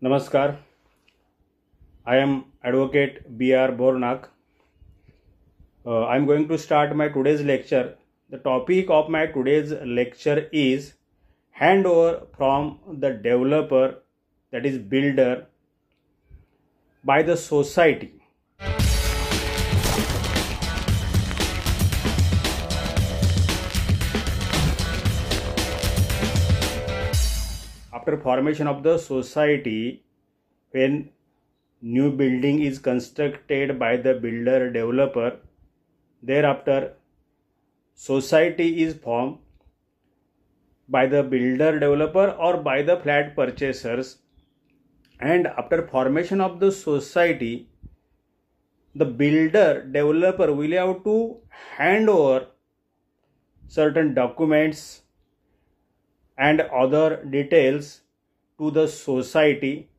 Namaskar, I am Advocate B.R. Bornak. I am going to start my today's lecture. The topic of my today's lecture is handover from the developer, that is builder, by the society. After formation of the society, when new building is constructed by the builder developer, thereafter society is formed by the builder developer or by the flat purchasers, and after formation of the society, the builder developer will have to hand over certain documents and other details to the society,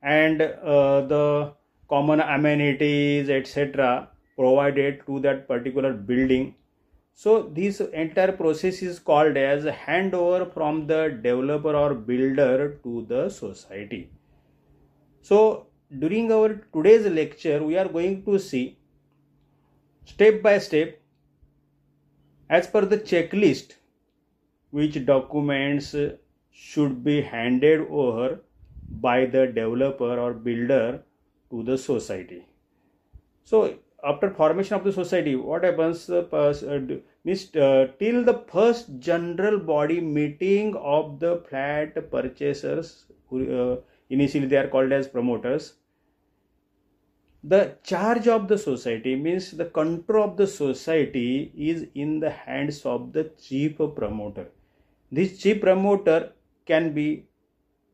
and the common amenities etc. provided to that particular building. So this entire process is called as handover from the developer or builder to the society. So during our today's lecture, we are going to see step by step, as per the checklist, which documents should be handed over by the developer or builder to the society. So after formation of the society, what happens till the first general body meeting of the flat purchasers, initially they are called as promoters, the charge of the society, means the control of the society, is in the hands of the chief promoter. This chief promoter can be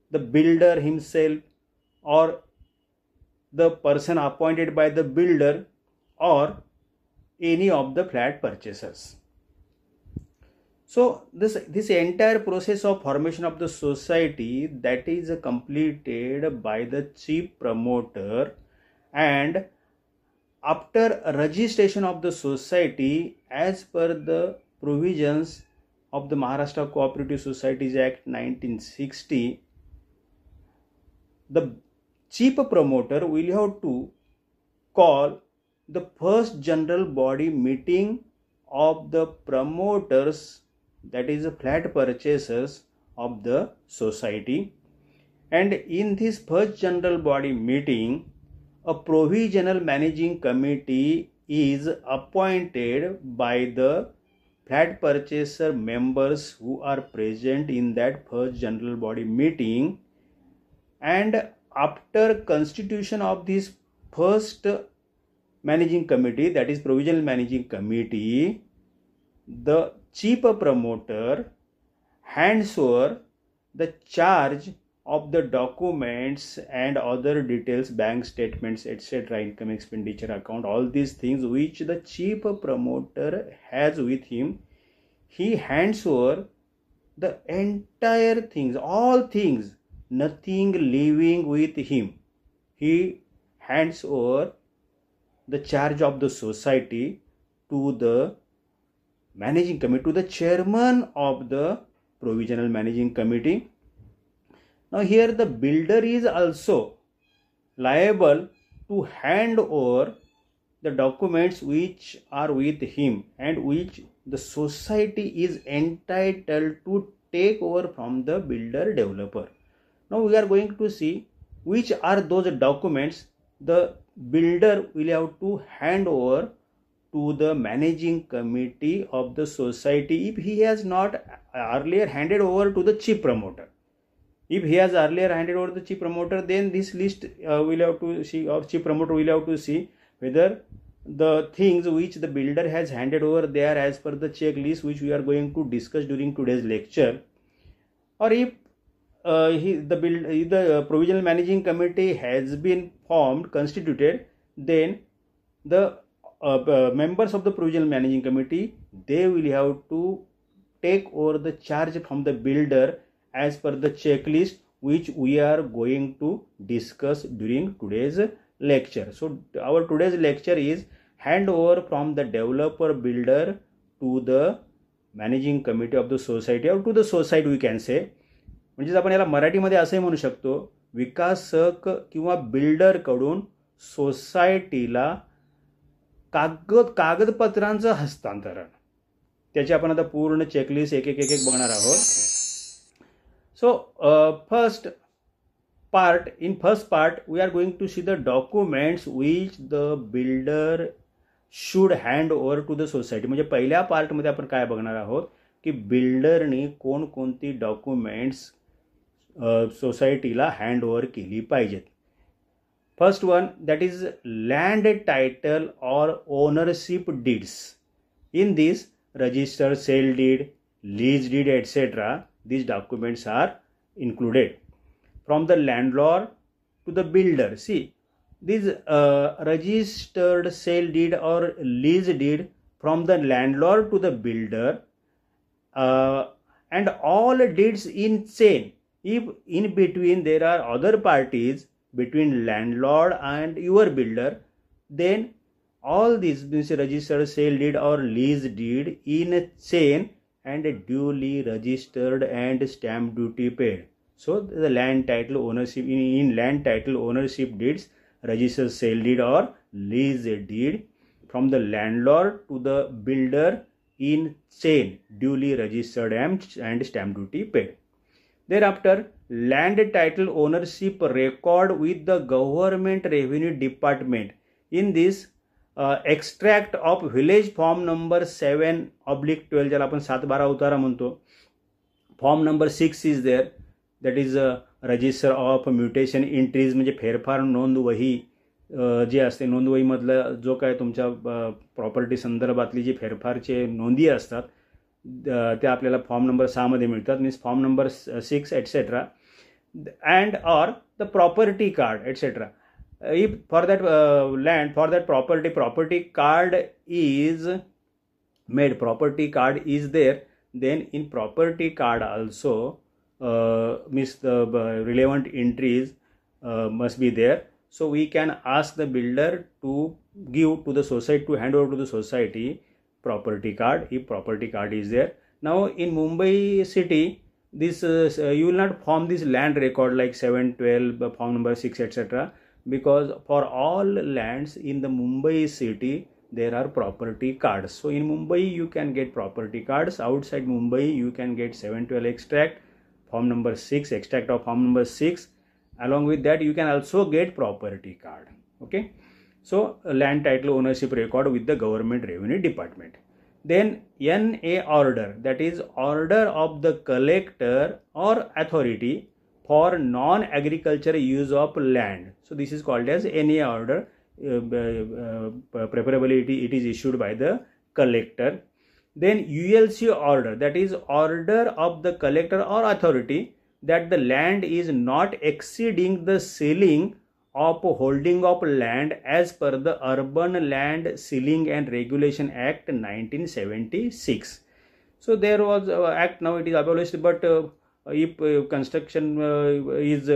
the builder himself, or the person appointed by the builder, or any of the flat purchasers. So this entire process of formation of the society, that is completed by the chief promoter, and after registration of the society as per the provisions of the Maharashtra Cooperative Societies Act 1960, the chief promoter will have to call the first general body meeting of the promoters, that is the flat purchasers of the society, and in this first general body meeting, a provisional managing committee is appointed by the flat purchaser members who are present in that first general body meeting, and after constitution of this first managing committee, that is provisional managing committee, the chief promoter hands over the charge of the documents and other details, bank statements etc., income expenditure account, all these things which the chief promoter has with him. He hands over the entire things, all things, nothing leaving with him. He hands over the charge of the society to the managing committee, to the chairman of the provisional managing committee. Now here the builder is also liable to hand over the documents which are with him and which the society is entitled to take over from the builder developer. Now we are going to see which are those documents the builder will have to hand over to the managing committee of the society if he has not earlier handed over to the chief promoter. If he has earlier handed over the chief promoter, then this list will have to see, or chief promoter will have to see whether the things which the builder has handed over, they are as per the checklist which we are going to discuss during today's lecture, or if the provisional managing committee has been formed, constituted, then the members of the provisional managing committee, they will have to take over the charge from the builder as per the checklist which we are going to discuss during today's lecture. So our today's lecture is handover from the developer builder to the managing committee of the society or to the society we can say. म्हणजेच आपण याला मराठीमध्ये असंही म्हणू शकतो, विकासक किंवा बिल्डरकडून सोसायटीला कागदपत्रांचं हस्तांतरण. त्याची आपण आता पूर्ण चेकलिस्ट एक एक बघणार आहोत. So first part we are going to see the documents which the builder should hand over to the society. म्हणजे पहिल्या पार्टमध्ये आपण काय बघणार आहोत की बिल्डरनी कोणकोणती डॉक्युमेंट्स सोसायटीला हँड ओव्हर केली पाहिजेत. First one, that is land title or ownership deeds. In this register sale deed, lease deed etc. these documents are included. From the landlord to the builder, see this registered sale deed or lease deed from the landlord to the builder, and all deeds in chain. If in between there are other parties between landlord and your builder, then all these registered sale deed or lease deed in a chain and duly registered and stamp duty paid. So the land title ownership in land title ownership deeds, registered sale deed or lease deed from the landlord to the builder in chain, duly registered and stamp duty paid. Thereafter, land title ownership record with the government revenue department. In this extract of village form number 7/12, ज्याला आपण 7/12 उतारा म्हणतो. Form number 6 is there, that is register of mutation entries, म्हणजे फेरफार नोंदवही जे असते. नोंदवहीमधलं जो काय तुमच्या प्रॉपर्टी संदर्भातली जी फेरफारचे नोंदी असतात त्या आपल्याला फॉर्म नंबर 6 मध्ये मिळतात. Means form number 6 etc. and or the property card etc. If for that land, for that property card is made, property card is there, then in property card also means the relevant entries must be there. So we can ask the builder to give to the society, to hand over to the society property card if property card is there. Now in Mumbai city, this you will not form this land record like 7/12 form number 6 etc. because for all lands in the Mumbai city there are property cards. So in Mumbai you can get property cards. Outside Mumbai you can get 7/12 extract, form number 6, extract of form number 6. Along with that you can also get property card. Okay, so land title ownership record with the government revenue department. Then NA order, that is order of the collector or authority for non-agriculture use of land. So this is called as NA order. Preferably it is issued by the collector. Then ULC order, that is order of the collector or authority that the land is not exceeding the ceiling of holding of land as per the Urban Land Ceiling and Regulation Act 1976. So there was act, now it is abolished, but if construction is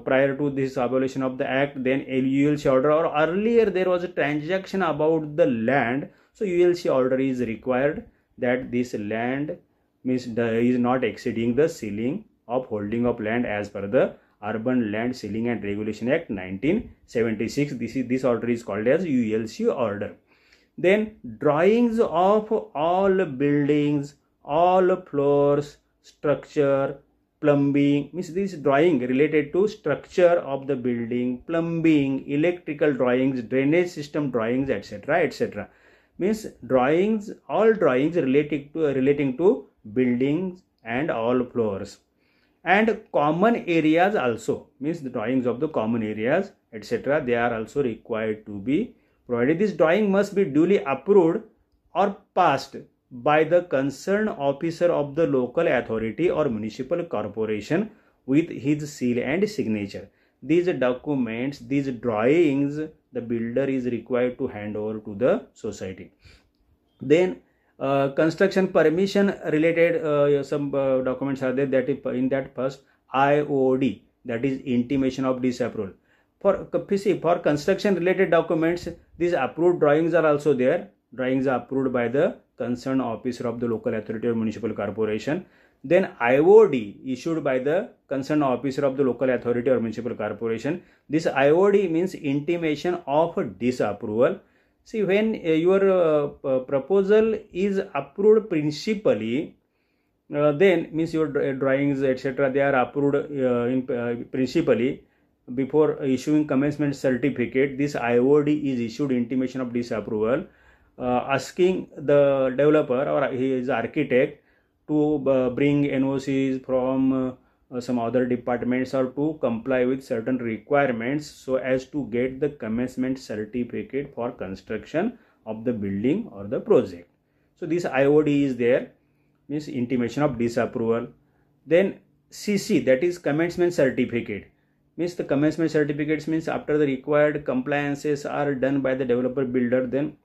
prior to this abolition of the act, then ULC order, or earlier there was a transaction about the land, so ULC order is required that this land means is not exceeding the ceiling of holding of land as per the Urban Land Ceiling and Regulation Act 1976. This order is called as ULC order. Then drawings of all buildings, all floors, structure, plumbing, means this drawing related to structure of the building, plumbing, electrical drawings, drainage system drawings, etc. etc. Means drawings, all drawings relating to buildings and all floors. And common areas also, means the drawings of the common areas, etc. they are also required to be provided. This drawing must be duly approved or passed by the concerned officer of the local authority or municipal corporation with his seal and signature. These documents, these drawings, the builder is required to hand over to the society. Then construction permission related some documents are there, that in that first IOD, that is intimation of disapproval. For construction related documents, these approved drawings are also there. Drawings are approved by the concerned officer of the local authority or municipal corporation. Then IOD issued by the concerned officer of the local authority or municipal corporation. This IOD means intimation of disapproval. See, when your proposal is approved principally, then means your drawings etc. they are approved principally. Before issuing commencement certificate, this IOD is issued intimation of disapproval, asking the developer or his architect to bring NOCs from some other departments or to comply with certain requirements so as to get the commencement certificate for construction of the building or the project. So this IOD is there, means intimation of disapproval. Then CC, that is commencement certificate, means the commencement certificates means after the required compliances are done by the developer builder, then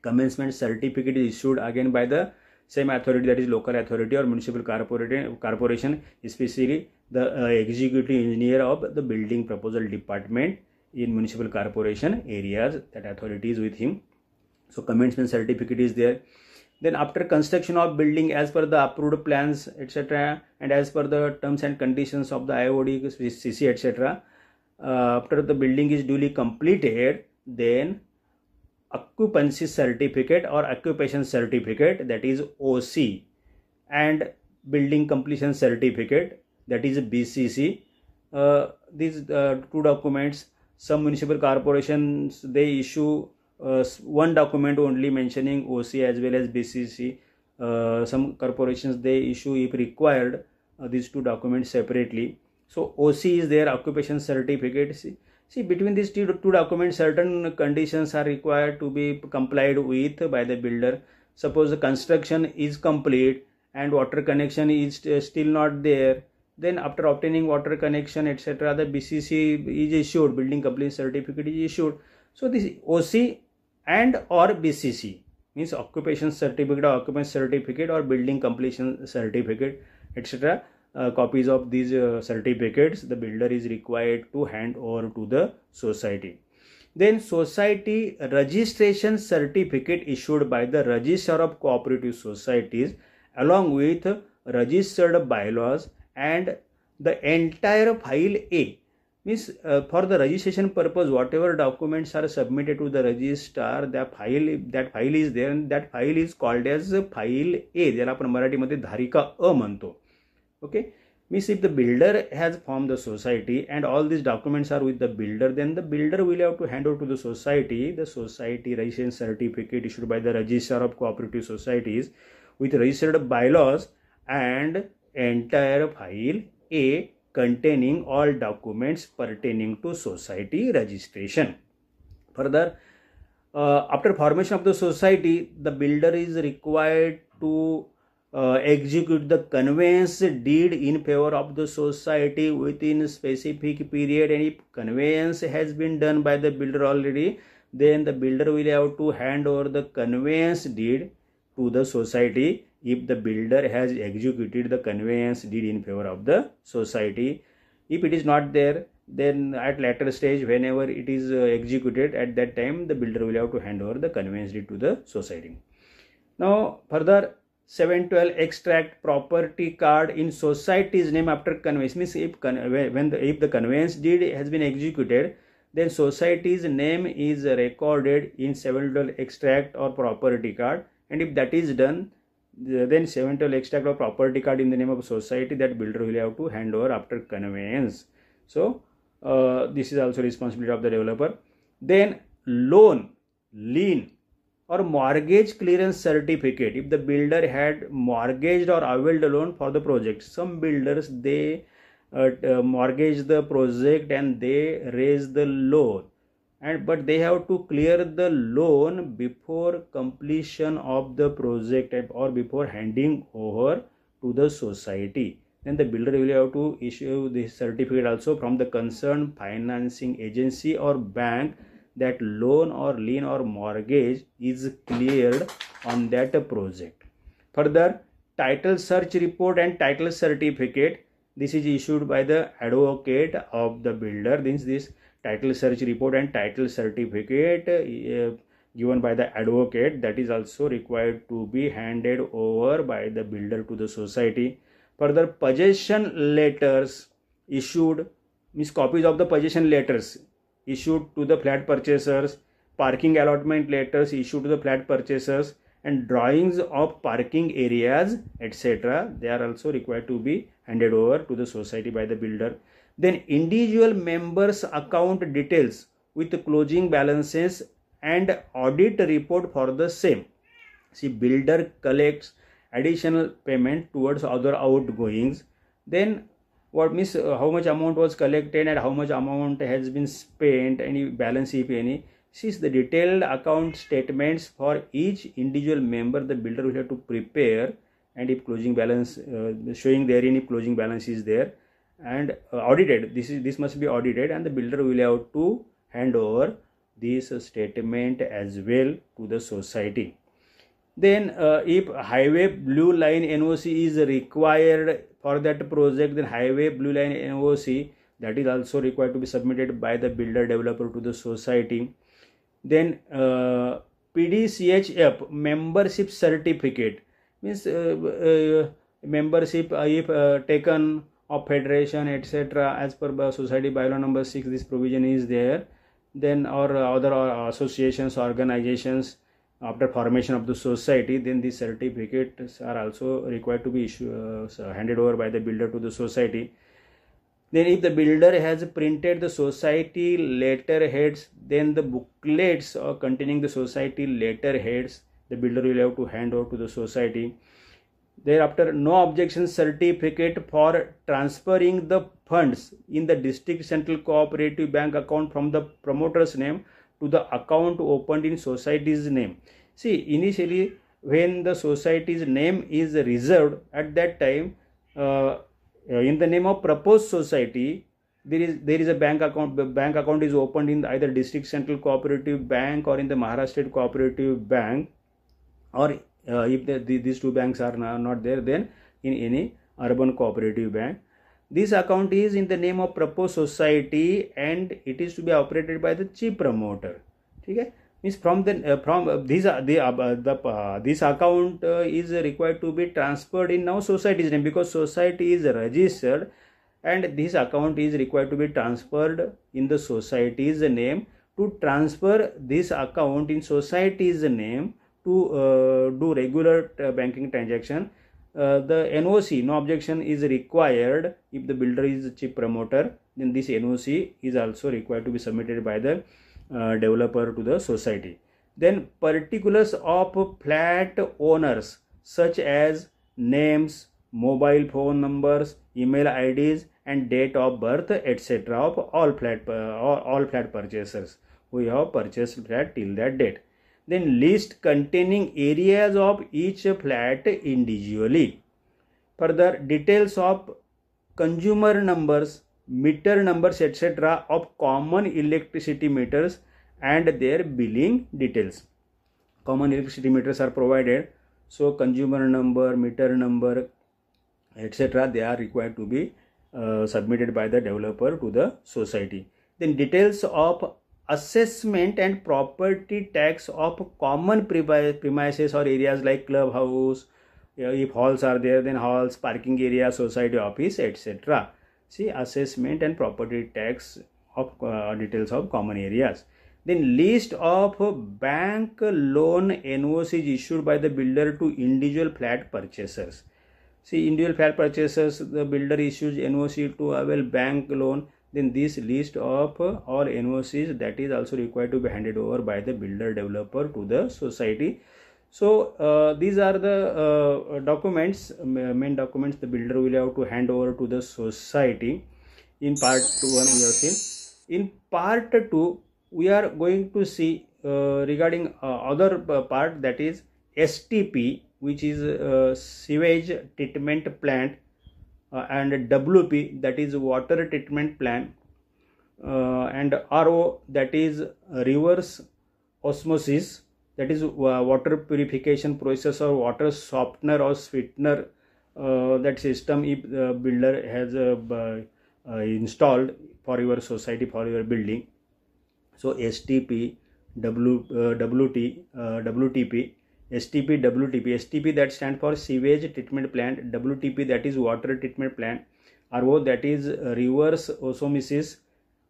commencement certificate is issued again by the same authority, that is local authority or municipal corporation, especially the executive engineer of the building proposal department in municipal corporation areas. That authority is with him. So commencement certificate is there. Then after construction of building as per the approved plans etc. and as per the terms and conditions of the IOD, CC etc. After the building is duly completed, then occupancy certificate or occupation certificate, that is OC, and building completion certificate, that is BCC. These two documents, some municipal corporations they issue one document only mentioning OC as well as BCC. Some corporations they issue, if required, these two documents separately. So OC is their occupation certificate. See, between these two documents, certain conditions are required to be complied with by the builder. Suppose the construction is complete and water connection is still not there, then after obtaining water connection etc., the BCC is issued, building completion certificate is issued. So this OC and or BCC means occupation certificate or occupancy certificate or building completion certificate etc. Copies of these certificates the builder is required to hand over to the society. Then society registration certificate issued by the registrar of cooperative societies along with registered bylaws and the entire file A, means for the registration purpose whatever documents are submitted to the registrar, that file is there and that file is called as file A, ज्याला आपण मराठीमध्ये धारिका अ म्हणतो. Okay, means if the builder has formed the society and all these documents are with the builder, then the builder will have to hand over to the society registration certificate issued by the registrar of cooperative societies with registered bylaws and entire file A containing all documents pertaining to society registration. Further, after formation of the society, the builder is required to execute the conveyance deed in favor of the society within a specific period, and if conveyance has been done by the builder already, then the builder will have to hand over the conveyance deed to the society if the builder has executed the conveyance deed in favor of the society. If it is not there, then at later stage whenever it is executed, at that time the builder will have to hand over the conveyance deed to the society. Now further, 712 extract property card in society's name after conveyance, means if the conveyance deed has been executed, then society's name is recorded in 712 extract or property card, and if that is done, then 712 extract or property card in the name of society that builder will have to hand over after conveyance. So this is also responsibility of the developer. Then loan, lien or mortgage clearance certificate, if the builder had mortgaged or availed a loan for the project. Some builders they mortgage the project and they raise the loan, but they have to clear the loan before completion of the project or before handing over to the society. Then the builder will have to issue this certificate also from the concerned financing agency or bank that loan or lien or mortgage is cleared on that project. Further, title search report and title certificate, this is issued by the advocate of the builder. This title search report and title certificate given by the advocate, that is also required to be handed over by the builder to the society. Further, possession letters issued, means copies of the possession letters issued to the flat purchasers, parking allotment letters issued to the flat purchasers, and drawings of parking areas, etc., they are also required to be handed over to the society by the builder. Then individual members' account details with closing balances and audit report for the same. See, builder collects additional payment towards other outgoings. Then what means how much amount was collected and how much amount has been spent, any balance if any. Since the detailed account statements for each individual member the builder will have to prepare, and if closing balance showing there any closing balance is there, and audited, this must be audited, and the builder will have to hand over this statement as well to the society. Then if highway blue line NOC is required for that project, then highway blue line NOC, that is also required to be submitted by the builder developer to the society. Then PDCHF membership certificate, means membership if taken of federation, etc., as per society bylaw number 6, this provision is there. Then or other associations, organizations, after formation of the society, then these certificates are also required to be handed over by the builder to the society. Then if the builder has printed the society letterheads, then the booklets containing the society letterheads, the builder will have to hand over to the society. Thereafter, no objection certificate for transferring the funds in the district central cooperative bank account from the promoter's name to the account opened in society's name. See, initially when the society's name is reserved, at that time in the name of proposed society there is a bank account. The bank account is opened in either district central cooperative bank or in the Maharashtra State Cooperative Bank, or if these two banks are not there, then in any urban cooperative bank. This account is in the name of proposed society and it is to be operated by the chief promoter. Okay? Means from this account is required to be transferred in now society's name, because society is registered, and this account is required to be transferred in the society's name. To transfer this account in society's name to do regular banking transaction, the NOC, no objection, is required. If the builder is the chief promoter, then this NOC is also required to be submitted by the developer to the society. Then particulars of flat owners such as names, mobile phone numbers, email IDs, and date of birth, etc., of all flat purchasers who have purchased flat till that date. Then list containing areas of each flat individually. Further, details of consumer numbers, meter numbers, etc., of common electricity meters and their billing details. Common electricity meters are provided, so consumer number, meter number, etc., they are required to be submitted by the developer to the society. Then details of assessment and property tax of common premises or areas like clubhouse, if halls are there, then halls, parking area, society office, etc. See, assessment and property tax of details of common areas. Then list of bank loan NOCs issued by the builder to individual flat purchasers. See, individual flat purchasers, the builder issues NOC to avail bank loan. Then this list of all NOCs, that is also required to be handed over by the builder developer to the society. So these are the documents, main documents the builder will have to hand over to the society. In part 1 we have seen. In part 2 we are going to see regarding other part, that is STP, which is sewage treatment plant, and WP, that is water treatment plant, and RO, that is reverse osmosis, that is water purification process or water softener or sweetener, that system if the builder has installed for your society, for your building. So STP, WTP, STP, WTP. STP that stands for sewage treatment plant, WTP that is water treatment plant, RO that is reverse osmosis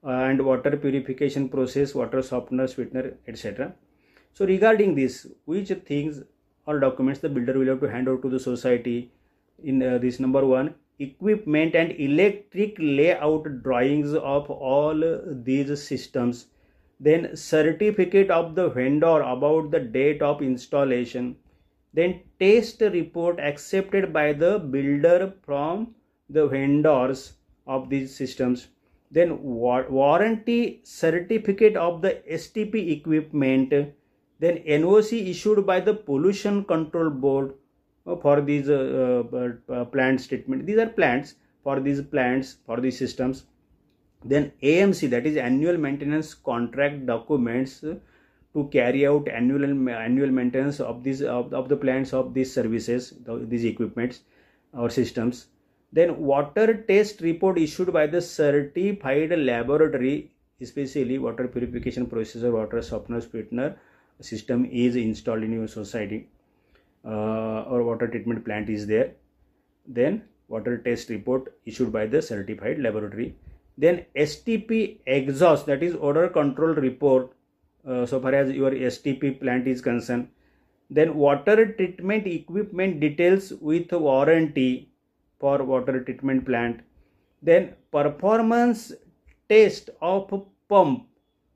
and water purification process, water softener, sweetener, etc. So regarding this, which things or documents the builder will have to hand over to the society? In this number 1, equipment and electric layout drawings of all these systems. Then certificate of the vendor about the date of installation. Then test report accepted by the builder from the vendors of these systems. Then warranty certificate of the STP equipment. Then NOC issued by the Pollution Control Board for these plant statement. These are plants, for these systems. Then AMC, that is annual maintenance contract documents to carry out annual maintenance of these of the plants of these services, these equipments or systems. Then water test report issued by the certified laboratory, especially water purification processor, water softener, sweetener system is installed in your society or water treatment plant is there. Then water test report issued by the certified laboratory. Then STP exhaust, that is odor control report, so far as your STP plant is concerned. Then water treatment equipment details with warranty for water treatment plant. Then performance test of pump,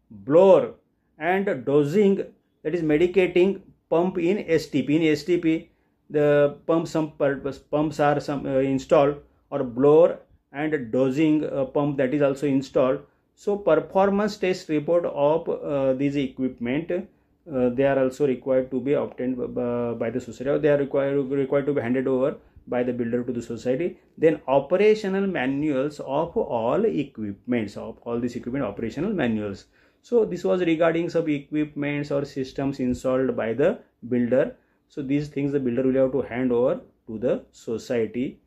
blower and dosing, that is medicating pump in STP. In STP, the pumps are installed, or blower and dosing pump that is also installed. So performance test report of these equipment, they are also required to be obtained by the society, or they are required to be handed over by the builder to the society. Then operational manuals of all equipments, of all these equipment operational manuals. So this was regarding some equipments or systems installed by the builder. So these things the builder will have to hand over to the society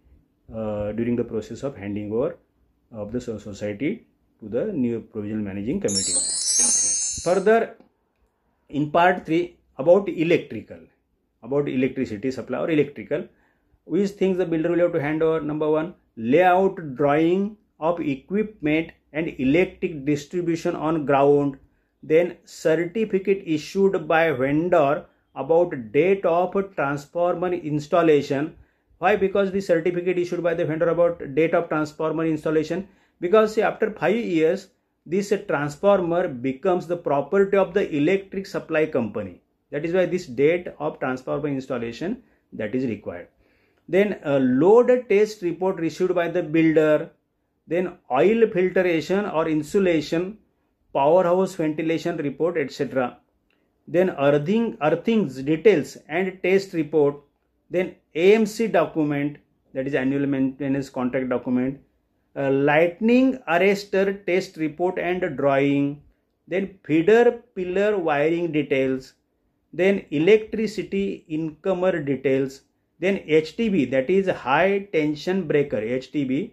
during the process of handing over of the society to the new provisional managing committee. Further, in part 3, about electricity supply or electrical, which things the builder will have to hand over? Number 1, layout drawing of equipment and electric distribution on ground. Then certificate issued by vendor about date of transformer installation. Why? Because the certificate issued by the vendor about date of transformer installation, because after 5 years this transformer becomes the property of the electric supply company. That is why this date of transformer installation that is required. Then a load test report issued by the builder. Then oil filtration or insulation, powerhouse ventilation report, etc. Then earthings details and test report. Then AMC document, that is annual maintenance contract document. Lightning arrestor test report and drawing. Then feeder pillar wiring details. Then electricity incomer details. Then HTB, that is high tension breaker, HTB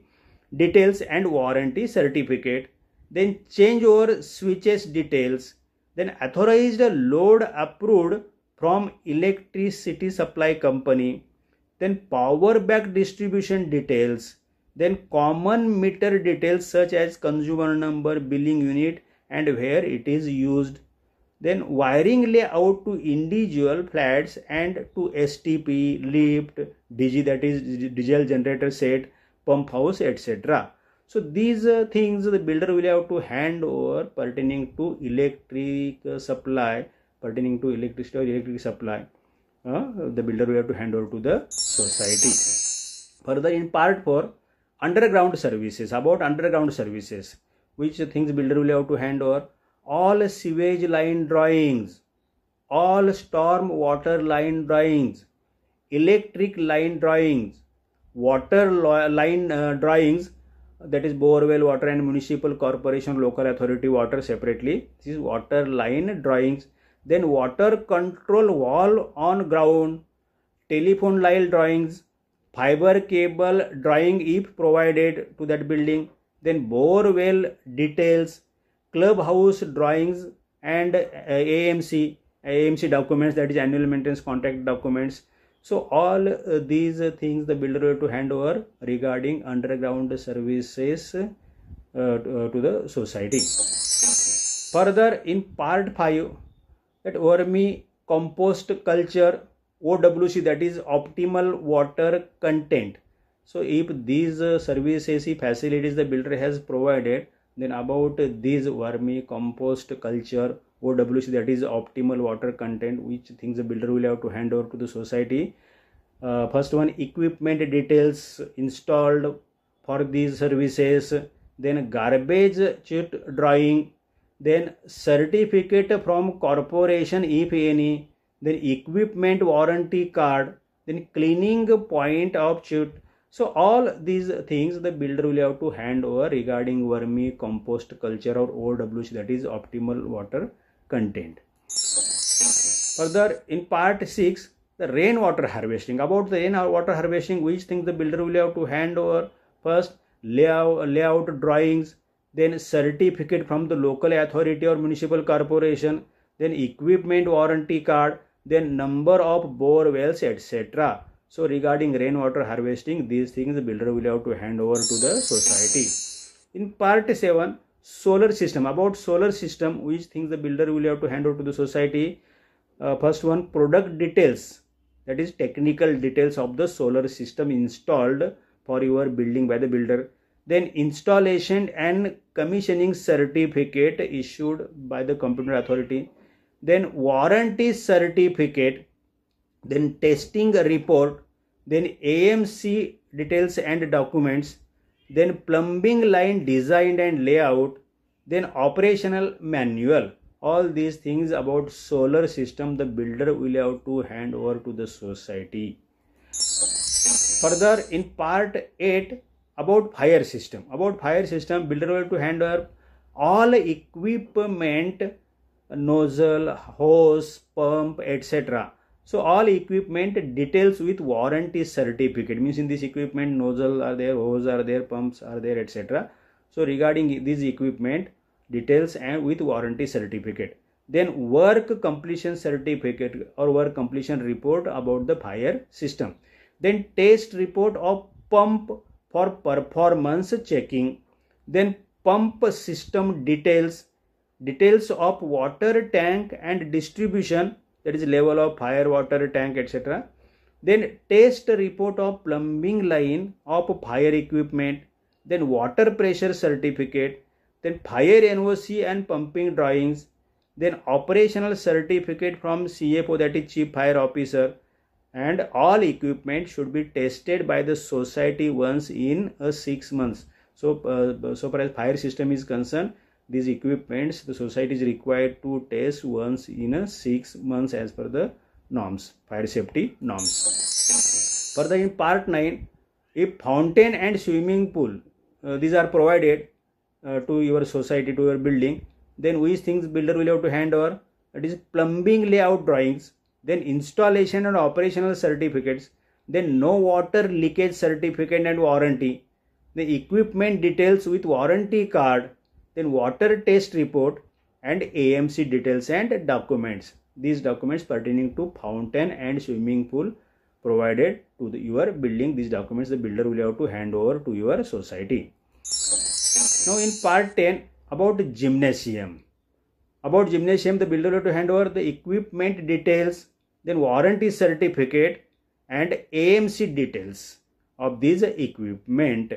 details and warranty certificate. Then changeover switches details. Then authorized load approved from electricity supply company. Then power back distribution details. Then common meter details such as consumer number, billing unit and where it is used. Then wiring layout to individual flats and to STP, lift, DG, that is diesel generator set, pump house, etc. So these things the builder will have to hand over pertaining to electric supply, pertaining to electricity or electric supply. The builder will have to hand over to the society. Further, in part 4, underground services, about underground services, which things builder will have to hand over? All sewage line drawings, all storm water line drawings, electric line drawings, water line drawings, that is borewell water and municipal corporation, local authority water separately. This is water line drawings. Then water control wall on ground, telephone line drawings, fiber cable drawing if provided to that building. Then borewell details. clubhouse drawings and AMC documents, that is annual maintenance contract documents. So all these things the builder will have to hand over regarding underground services to the society. Further, in part 5, that vermi compost culture, OWC, that is optimal water content. So if these services, facilities the builder has provided, then about these vermi compost culture, OWC, that is optimal water content, which things the builder will have to hand over to the society. First one, equipment details installed for these services, then garbage chute drawing, then certificate from corporation if any, then equipment warranty card, then cleaning point of chute. So all these things the builder will have to hand over regarding vermi compost culture or OWC, that is optimal water content. Further, in part 6, the rainwater harvesting. About the rainwater harvesting, which things the builder will have to hand over? First, layout drawings, then certificate from the local authority or municipal corporation, then equipment warranty card, then number of bore wells, etc. So regarding rainwater harvesting, these things the builder will have to hand over to the society. In part 7, solar system. About solar system, which things the builder will have to hand over to the society? First one, product details, that is technical details of the solar system installed for your building by the builder. Then installation and commissioning certificate issued by the competent authority. Then warranty certificate, then testing report, then AMC details and documents, then plumbing line design and layout, then operational manual. All these things about solar system the builder will have to hand over to the society. Further, in part 8, about fire system. About fire system, builder will have to hand over all equipment, nozzle, hose, pump, etc. So all equipment details with warranty certificate, means in this equipment nozzle are there, hose are there, pumps are there, etc. So regarding this equipment details and with warranty certificate. Then work completion certificate or work completion report about the fire system. Then test report of pump for performance checking. Then pump system details, details of water tank and distribution, that is level of fire water tank, etc. Then test report of plumbing line of fire equipment. Then water pressure certificate. Then fire NOC and pumping drawings. Then operational certificate from CFO, that is Chief Fire Officer. And all equipment should be tested by the society once in 6 months. So, so far as fire system is concerned, these equipments the society is required to test once in 6 months as per the norms, fire safety norms. Further, in part 9, if fountain and swimming pool, these are provided to your society, to your building, then which things builder will have to hand over? That is plumbing layout drawings, then installation and operational certificates, then no water leakage certificate and warranty, the equipment details with warranty card, then water test report, and AMC details and documents. These documents pertaining to fountain and swimming pool provided to your building. These documents the builder will have to hand over to your society. Now in part 10, about gymnasium. About gymnasium, the builder will have to hand over the equipment details, then warranty certificate and AMC details of these equipment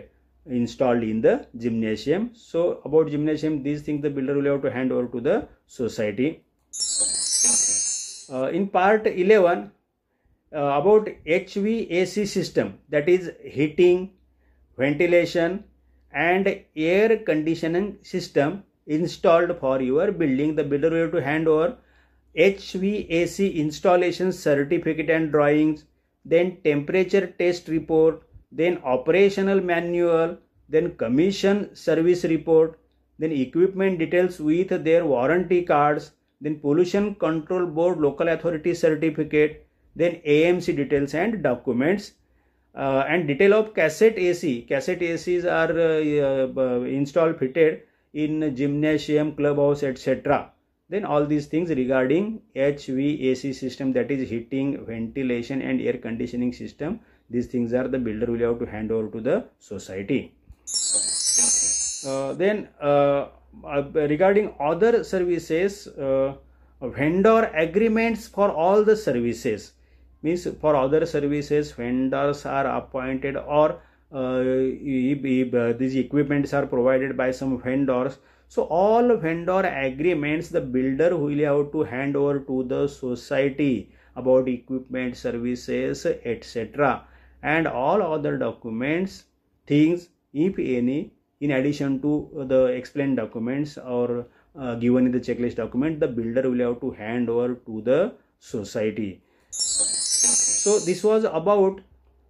installed in the gymnasium. So about gymnasium, these things the builder will have to hand over to the society. In part 11, about HVAC system, that is heating, ventilation and air conditioning system installed for your building. The builder will have to hand over HVAC installation certificate and drawings, then temperature test report, then operational manual, then commission service report, then equipment details with their warranty cards, then pollution control board local authority certificate, then AMC details and documents, and detail of cassette AC. Cassette ACs are installed fitted in gymnasium, clubhouse, etc. Then all these things regarding HVAC system, that is heating, ventilation and air conditioning system, these things are the builder will have to hand over to the society. Regarding other services, vendor agreements for all the services, means for other services vendors are appointed, or if these equipments are provided by some vendors, so all vendor agreements the builder will have to hand over to the society about equipment, services, etc. And all other documents, things, if any, in addition to the explained documents or given in the checklist document, the builder will have to hand over to the society. So this was about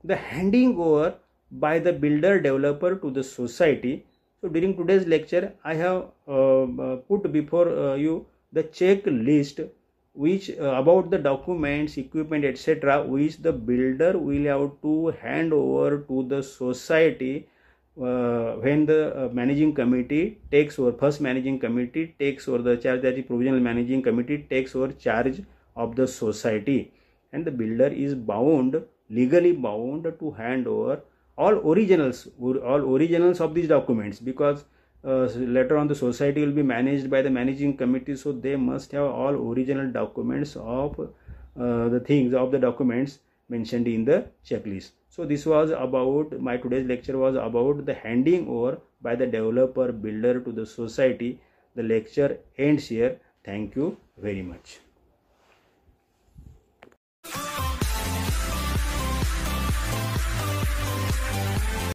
the handing over by the builder developer to the society. So during today's lecture, I have put before you the checklist which about the documents, equipment, etc. which the builder will have to hand over to the society when the managing committee takes over, first managing committee takes over the charge, that is provisional managing committee takes over charge of the society, and the builder is bound, legally bound to hand over all originals of these documents, because later on the society will be managed by the managing committee, so they must have all original documents of the things of the documents mentioned in the checklist. So this was about, my today's lecture was about the handing over by the developer builder to the society. The lecture ends here. Thank you very much.